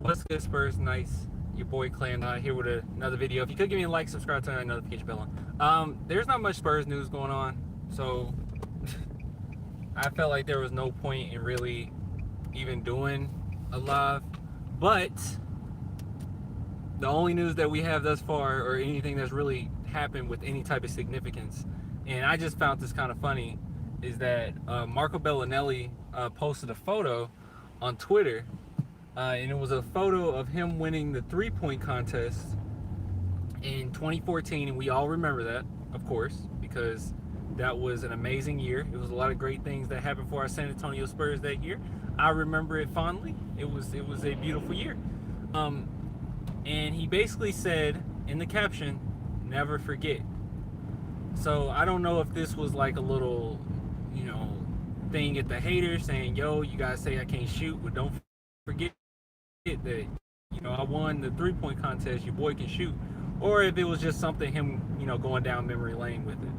What's good, Spurs? Nice. Your boy Clan here with another video. If you could give me a like, subscribe, turn that notification bell on. There's not much Spurs news going on, so I felt like there was no point in really even doing a live. But the only news that we have thus far, or anything that's really happened with any type of significance, and I just found this kind of funny, is that Marco Bellinelli posted a photo on Twitter, and it was a photo of him winning the three-point contest in 2014, and we all remember that, of course, because that was an amazing year. It was a lot of great things that happened for our San Antonio Spurs that year. I remember it fondly. It was a beautiful year. And he basically said in the caption, "Never forget." So I don't know if this was like a little, thing at the haters saying, "Yo, you guys say I can't shoot, but don't forget that, I won the three-point contest. Your boy can shoot," or if it was just something him, going down memory lane with it.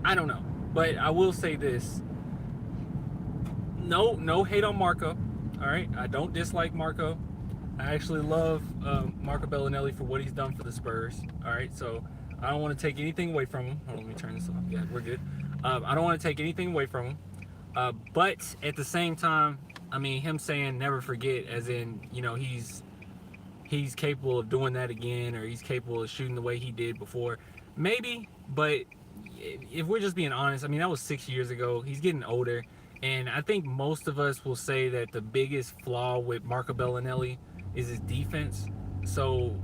I don't know, but I will say this: no hate on Marco. All right, I don't dislike Marco. I actually love Marco Bellinelli for what he's done for the Spurs. All right, so I don't want to take anything away from him. Hold on, let me turn this off. Yeah, we're good. I don't want to take anything away from him. But at the same time, I mean, him saying never forget, as in, he's capable of doing that again, or he's capable of shooting the way he did before. Maybe, but if we're just being honest, I mean, that was 6 years ago. He's getting older. And I think most of us will say that the biggest flaw with Marco Bellinelli is his defense. So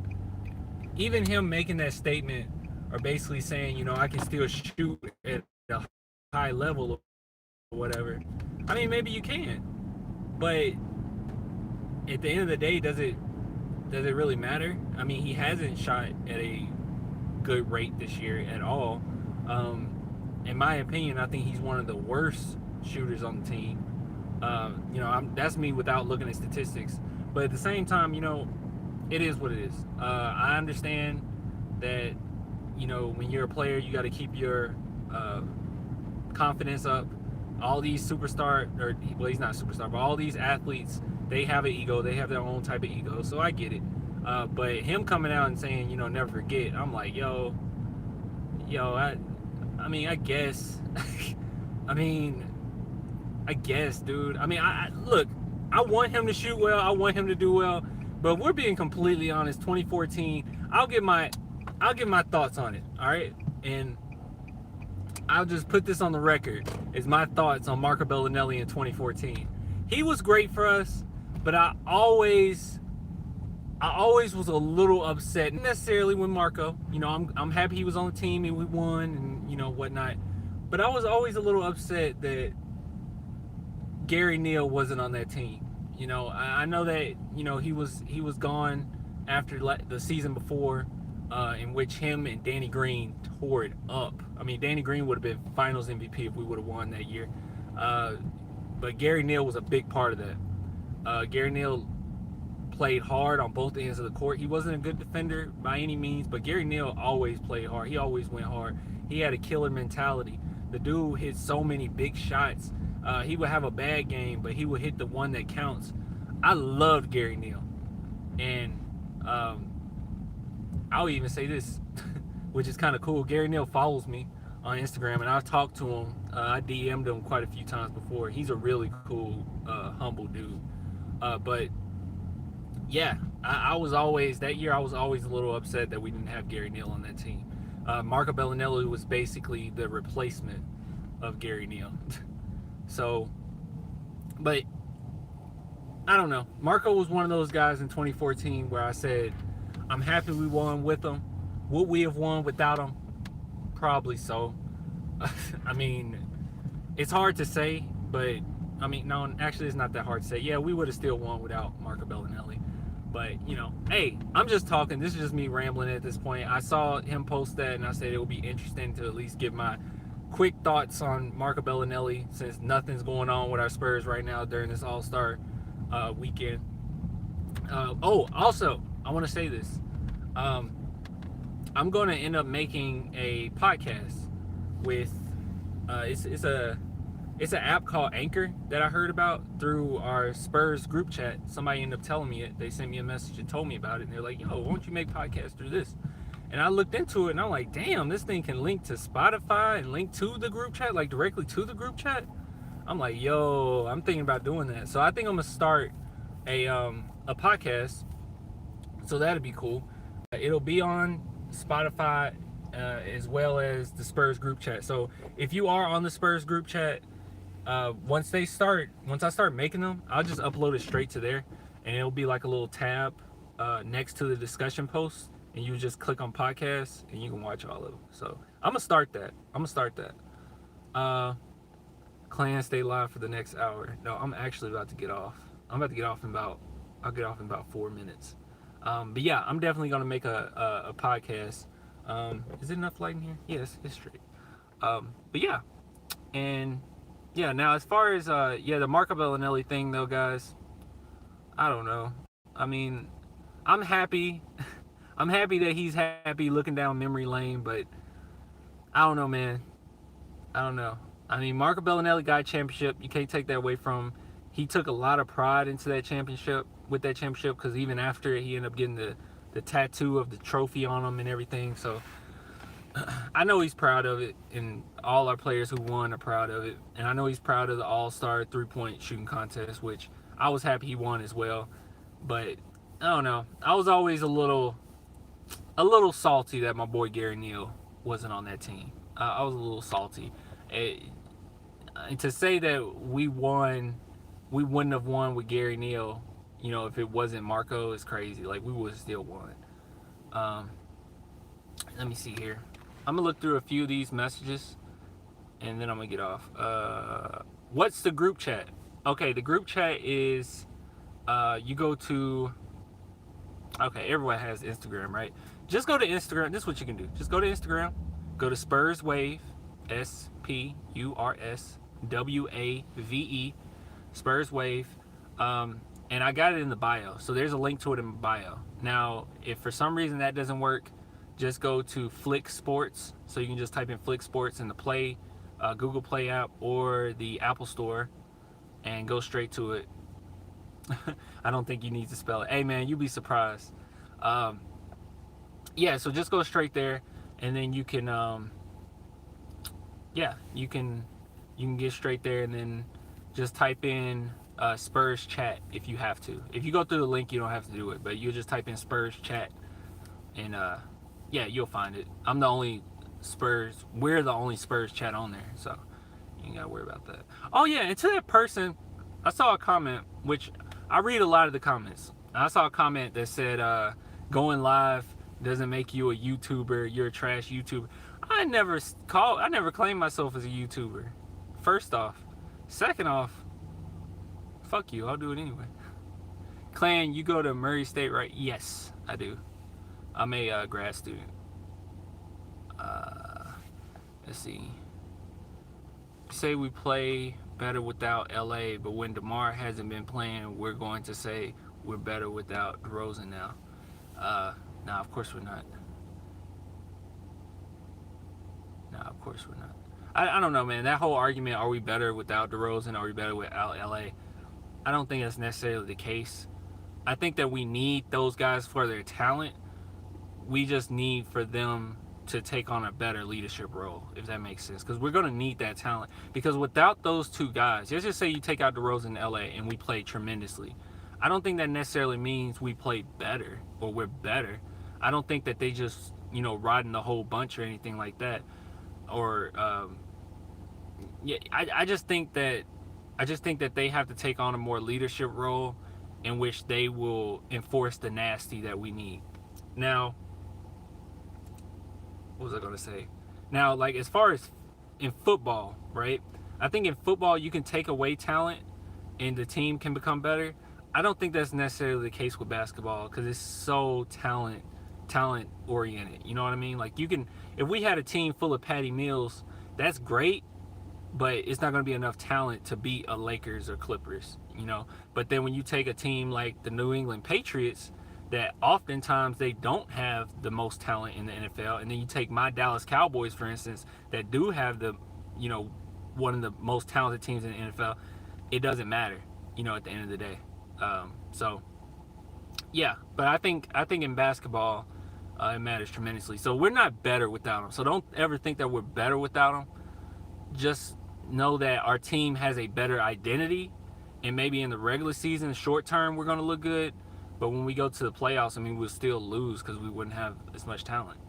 even him making that statement, or basically saying, I can still shoot at a high level or whatever. I mean, maybe you can, but at the end of the day, does it really matter? I mean, he hasn't shot at a good rate this year at all. In my opinion, I think he's one of the worst shooters on the team. That's me without looking at statistics. But at the same time, it is what it is. I understand that, when you're a player, you got to keep your confidence up. All these superstar, well, he's not a superstar, but all these athletes, they have an ego. They have their own type of ego. So I get it. But him coming out and saying, never forget, I'm like, yo, I mean, I guess. I guess, dude. I mean, look, I want him to shoot well. I want him to do well. But we're being completely honest. 2014, I'll give my thoughts on it. All right, and I'll just put this on the record as my thoughts on Marco Bellinelli in 2014. He was great for us, but I always was a little upset. Not necessarily with Marco. I'm happy he was on the team and we won and whatnot. But I was always a little upset that Gary Neal wasn't on that team. I know that he was gone after the season before, in which him and Danny Green tore it up. I mean, Danny Green would have been Finals MVP if we would have won that year. But Gary Neal was a big part of that. Gary Neal played hard on both ends of the court. He wasn't a good defender by any means, but Gary Neal always played hard. He always went hard. He had a killer mentality. The dude hit so many big shots. He would have a bad game, but he would hit the one that counts. I loved Gary Neal. And I'll even say this, which is kind of cool. Gary Neal follows me on Instagram, and I've talked to him. I DM'd him quite a few times before. He's a really cool, humble dude. But yeah, I was always, that year I was always a little upset that we didn't have Gary Neal on that team. Marco Bellinelli was basically the replacement of Gary Neal. So, but I don't know. Marco was one of those guys in 2014 where I said, I'm happy we won with him. Would we have won without him? Probably so. I mean, it's hard to say, but I mean, no, actually it's not that hard to say. Yeah, we would have still won without Marco Bellinelli. But, hey, I'm just talking. This is just me rambling at this point. I saw him post that, and I said it would be interesting to at least give my quick thoughts on Marco Bellinelli, since nothing's going on with our Spurs right now during this All-Star weekend. Also, I want to say this. I'm going to end up making a podcast with, it's a It's an app called Anchor that I heard about through our Spurs group chat. Somebody ended up telling me it. They sent me a message and told me about it. And they're like, yo, why don't you make podcasts through this? And I looked into it and I'm like, damn, this thing can link to Spotify and link to the group chat, like directly to the group chat. I'm like, yo, I'm thinking about doing that. So I think I'm gonna start a podcast. So that'd be cool. It'll be on Spotify as well as the Spurs group chat. So if you are on the Spurs group chat, once I start making them, I'll just upload it straight to there, and it'll be like a little tab next to the discussion post, and you just click on podcasts, and you can watch all of them. So I'm gonna start that. Clan, stay live for the next hour. No, I'm actually about to get off. I'll get off in about 4 minutes. But yeah, I'm definitely gonna make a podcast. Is it enough light in here? Yes, it's straight. But yeah, and yeah. Now as far as the Marco Belinelli thing though, guys, I don't know. I mean, I'm happy. I'm happy that he's happy looking down memory lane, but I don't know, man. I don't know. I mean, Marco Belinelli got a championship. You can't take that away from him. He took a lot of pride into that championship, because even after it, he ended up getting the tattoo of the trophy on him and everything. So I know he's proud of it, and all our players who won are proud of it. And I know he's proud of the All-Star three-point shooting contest, which I was happy he won as well. But I don't know. I was always a little salty that my boy Gary Neal wasn't on that team. I was a little salty. And to say that we wouldn't have won with Gary Neal, if it wasn't Marco, is crazy. Like, we would have still won. Let me see here. I'm gonna look through a few of these messages, and then I'm gonna get off. What's the group chat? Okay, the group chat is you go to. Okay, everyone has Instagram, right? Just go to Instagram. This is what you can do. Just go to Instagram. Go to Spurs Wave, SPURSWAVE, Spurs Wave. And I got it in the bio. So there's a link to it in my bio. Now, if for some reason that doesn't work, just go to Flick Sports. So you can just type in Flick Sports in the Google Play app or the Apple Store and go straight to it. I don't think you need to spell it. Hey, man, you'd be surprised. Yeah, so just go straight there, and then you can, you can get straight there, and then just type in Spurs chat if you have to. If you go through the link, you don't have to do it, but you just type in Spurs chat, and you'll find it. We're the only Spurs chat on there, so you ain't gotta worry about that. Oh yeah, and to that person, I saw a comment, which I read a lot of the comments. I saw a comment that said, going live doesn't make you a YouTuber, you're a trash YouTuber. I never claimed myself as a YouTuber. First off. Second off, fuck you, I'll do it anyway. Clan, you go to Murray State, right? Yes, I do. I'm a grad student. Let's see. Say we play better without LA, but when DeMar hasn't been playing, we're going to say we're better without DeRozan now. Nah, of course we're not. I don't know, man. That whole argument, are we better without DeRozan, are we better without LA? I don't think that's necessarily the case. I think that we need those guys for their talent. We just need for them to take on a better leadership role, if that makes sense. Because we're going to need that talent. Because without those two guys, let's just say you take out DeRozan in LA and we play tremendously. I don't think that necessarily means we play better or we're better. I don't think that they just, riding the whole bunch or anything like that. Or, I just think that they have to take on a more leadership role in which they will enforce the nasty that we need. Now, what was I going to say? Now, like, as far as in football, right? I think in football you can take away talent and the team can become better. I don't think that's necessarily the case with basketball because it's so talent oriented. You know what I mean? Like, if we had a team full of Patty Mills, that's great, but it's not going to be enough talent to beat a Lakers or Clippers, But then when you take a team like the New England Patriots, that oftentimes they don't have the most talent in the NFL, and then you take my Dallas Cowboys, for instance, that do have the, one of the most talented teams in the NFL, it doesn't matter, at the end of the day. So yeah, but I think in basketball, it matters tremendously. So we're not better without him. So don't ever think that we're better without him. Just know that our team has a better identity, and maybe in the regular season, short term, we're going to look good. But when we go to the playoffs, we'll still lose because we wouldn't have as much talent.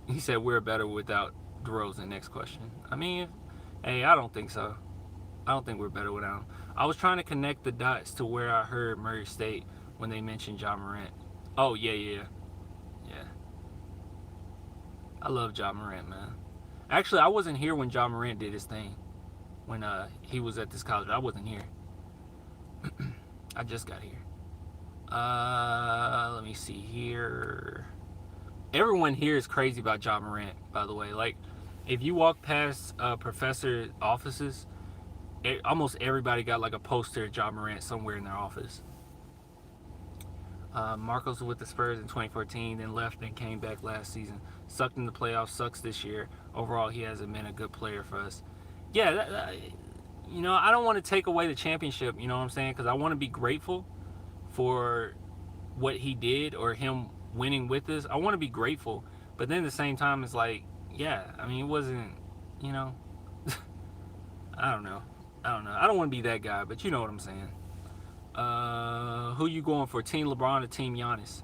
He said we're better without DeRozan. Next question. Hey, I don't think so. I don't think we're better without him. I was trying to connect the dots to where I heard Murray State when they mentioned Ja Morant. Oh, yeah. I love Ja Morant, man. Actually, I wasn't here when Ja Morant did his thing. When he was at this college. I wasn't here. I just got here. Let me see here. Everyone here is crazy about Ja Morant, by the way. Like, if you walk past professor offices, almost everybody got like a poster of Ja Morant somewhere in their office. Marcos was with the Spurs in 2014, then left and came back last season. Sucked in the playoffs, sucks this year. Overall, he hasn't been a good player for us. Yeah, I don't want to take away the championship, you know what I'm saying? Because I want to be grateful for what he did or him winning with us. I want to be grateful. But then at the same time, it's like, yeah, it wasn't, I don't know. I don't want to be that guy, but you know what I'm saying. Who you going for, Team LeBron or Team Giannis?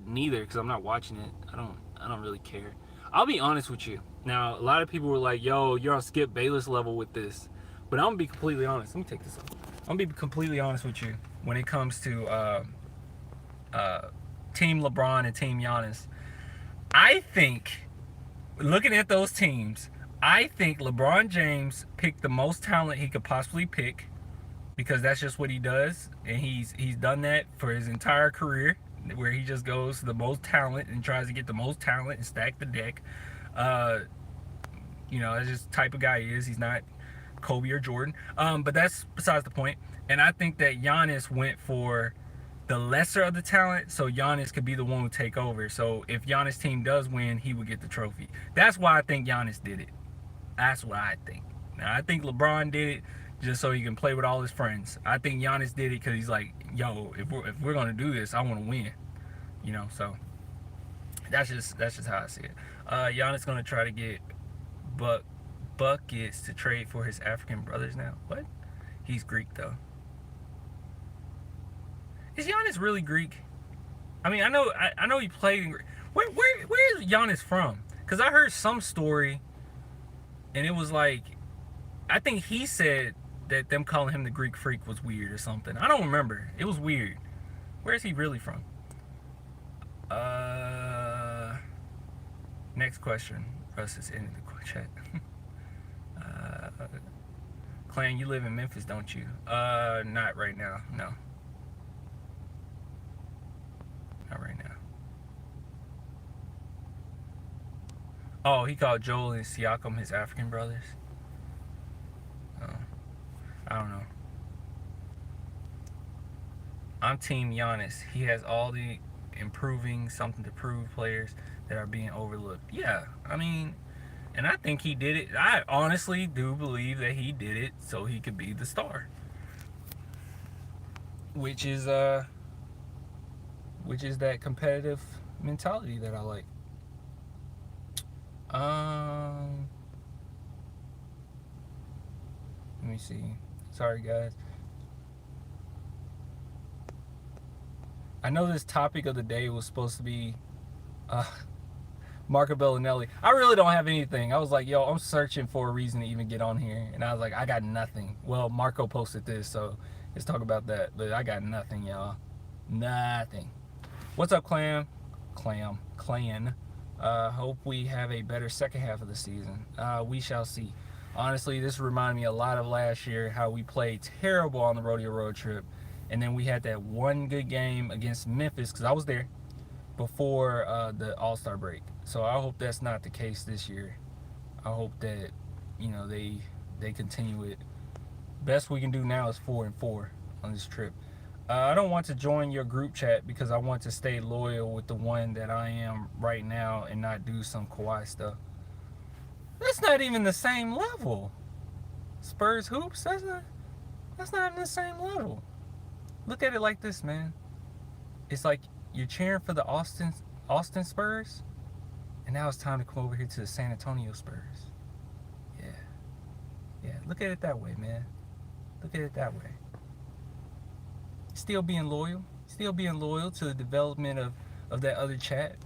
Neither, because I'm not watching it. I don't really care. I'll be honest with you. Now, a lot of people were like, yo, you're on Skip Bayless level with this. But I'm going to be completely honest. Let me take this off. I'm going to be completely honest with you when it comes to Team LeBron and Team Giannis. I think, looking at those teams, I think LeBron James picked the most talent he could possibly pick, because that's just what he does, and he's done that for his entire career, where he just goes to the most talent and tries to get the most talent and stack the deck. That's just the type of guy he is. He's not Kobe or Jordan, but that's besides the point. And I think that Giannis went for the lesser of the talent, so Giannis could be the one who take over. So if Giannis' team does win, he would get the trophy. That's why I think Giannis did it. That's what I think. Now, I think LeBron did it just so he can play with all his friends. I think Giannis did it because he's like, yo, if we're gonna do this, I want to win. So that's just how I see it. Giannis gonna try to get buckets to trade for his African brothers now. What? He's Greek though. Is Giannis really Greek? I know he played in Greek. Where is Giannis from? Because I heard some story, and it was like, I think he said that them calling him the Greek Freak was weird or something. I don't remember. It was weird. Where is he really from? Next question. Russ is in the chat. Clan, you live in Memphis, don't you? Not right now. No. Not right now. Oh, he called Joel and Siakam his African brothers. Oh, I don't know. I'm Team Giannis. He has all the improving, something to prove players that are being overlooked. Yeah, and I think he did it. I honestly do believe that he did it so he could be the star. Which is that competitive mentality that I like. Let me see. Sorry, guys. I know this topic of the day was supposed to be Marco Belinelli. I really don't have anything. I was like, yo, I'm searching for a reason to even get on here. And I was like, I got nothing. Well, Marco posted this, so let's talk about that. But I got nothing, y'all. Nothing. What's up, Clan? Hope we have a better second half of the season. We shall see. Honestly, this reminded me a lot of last year, how we played terrible on the rodeo road trip. And then we had that one good game against Memphis, because I was there, before the All-Star break. So I hope that's not the case this year. I hope that, they continue it. Best we can do now is 4-4 on this trip. I don't want to join your group chat because I want to stay loyal with the one that I am right now and not do some Kawhi stuff. That's not even the same level. Spurs hoops. That's not even the same level. Look at it like this, man. It's like you're cheering for the Austin Spurs, and now it's time to come over here to the San Antonio Spurs. Yeah, yeah. Look at it that way, man. Look at it that way. Still being loyal to the development of that other chat.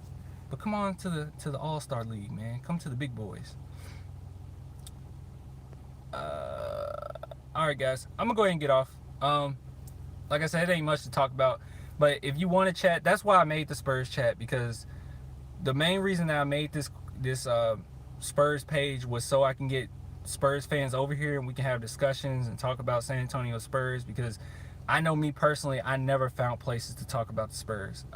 But come on to the All-Star League, man. Come to the big boys. All right, guys. I'm gonna go ahead and get off. Like I said, it ain't much to talk about. But if you want to chat, that's why I made the Spurs chat, because the main reason that I made this Spurs page was so I can get Spurs fans over here and we can have discussions and talk about San Antonio Spurs, because I know me personally, I never found places to talk about the Spurs.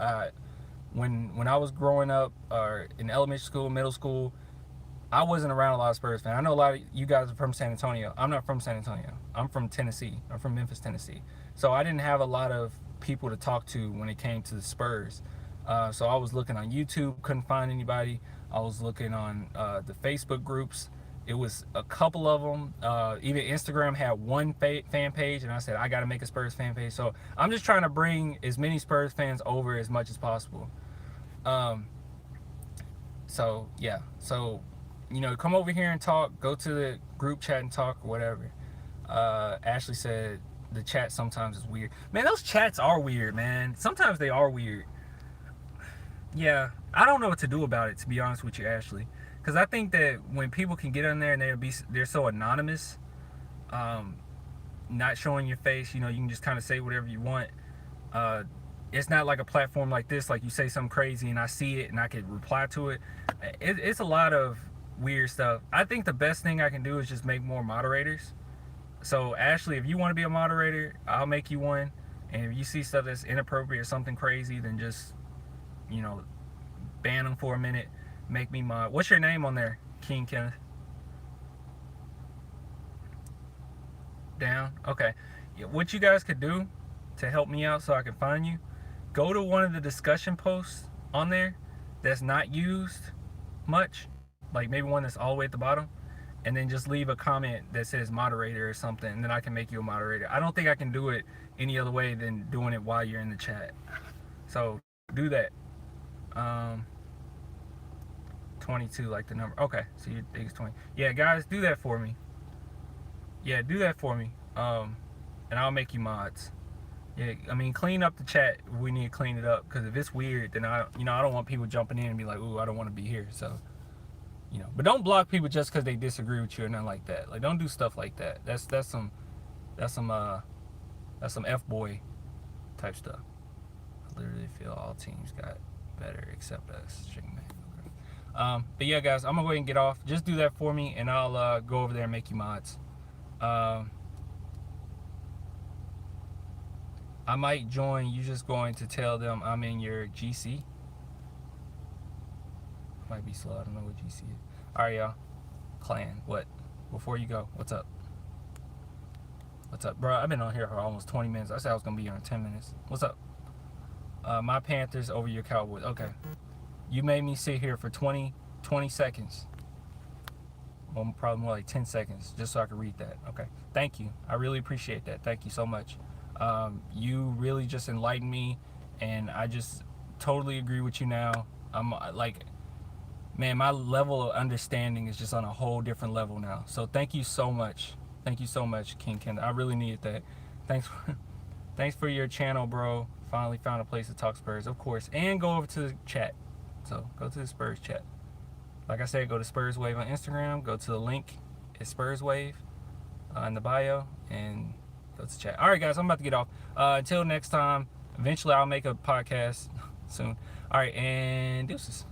When I was growing up, or in elementary school, middle school, I wasn't around a lot of Spurs fans. I know a lot of you guys are from San Antonio. I'm not from San Antonio. I'm from Tennessee. I'm from Memphis, Tennessee. So I didn't have a lot of people to talk to when it came to the Spurs. So I was looking on YouTube, couldn't find anybody. I was looking on the Facebook groups. It was a couple of them. Even Instagram had one fan page, and I said, I got to make a Spurs fan page. So I'm just trying to bring as many Spurs fans over as much as possible. So, yeah. So, come over here and talk. Go to the group chat and talk, or whatever. Ashley said the chat sometimes is weird. Man, those chats are weird, man. Sometimes they are weird. Yeah, I don't know what to do about it, to be honest with you, Ashley. Because I think that when people can get in there and they're so anonymous, not showing your face, you can just kind of say whatever you want. It's not like a platform like this, like you say something crazy and I see it and I can reply to it. It's a lot of weird stuff. I think the best thing I can do is just make more moderators. So Ashley, if you want to be a moderator, I'll make you one. And if you see stuff that's inappropriate or something crazy, then just, ban them for a minute. Make me mod. What's your name on there, King Kenneth? Down? Okay. What you guys could do to help me out so I can find you, go to one of the discussion posts on there that's not used much, like maybe one that's all the way at the bottom, and then just leave a comment that says moderator or something, and then I can make you a moderator. I don't think I can do it any other way than doing it while you're in the chat. So do that. 22, like the number. Okay, so you think it's 20. Yeah, guys, do that for me. Yeah, do that for me. And I'll make you mods. Yeah, I mean, clean up the chat if we need to clean it up, because if it's weird, then I don't want people jumping in and be like, ooh, I don't want to be here. So, but don't block people just because they disagree with you or nothing like that. Like, don't do stuff like that. That's some F-boy type stuff. I literally feel all teams got better except us. But yeah, guys, I'm gonna go ahead and get off. Just do that for me, and I'll go over there and make you mods. I might join. You just going to tell them I'm in your GC. Might be slow. I don't know what GC is. All right, y'all. Clan, what? Before you go, what's up? What's up, bro? I've been on here for almost 20 minutes. I said I was gonna be here in 10 minutes. What's up? My Panthers over your Cowboys. Okay. You made me sit here for 20 seconds. Well, probably more like 10 seconds, just so I could read that. Okay. Thank you. I really appreciate that. Thank you so much. You really just enlightened me, and I just totally agree with you now. I'm like, man, my level of understanding is just on a whole different level now. So thank you so much. Thank you so much, King Ken. I really needed that. Thanks for your channel, bro. Finally found a place to talk Spurs, of course. And go over to the chat. So go to the Spurs chat. Like I said, go to Spurs Wave on Instagram. Go to the link. It's Spurs Wave in the bio. And go to chat. All right, guys, I'm about to get off. Until next time, eventually I'll make a podcast soon. All right, and deuces.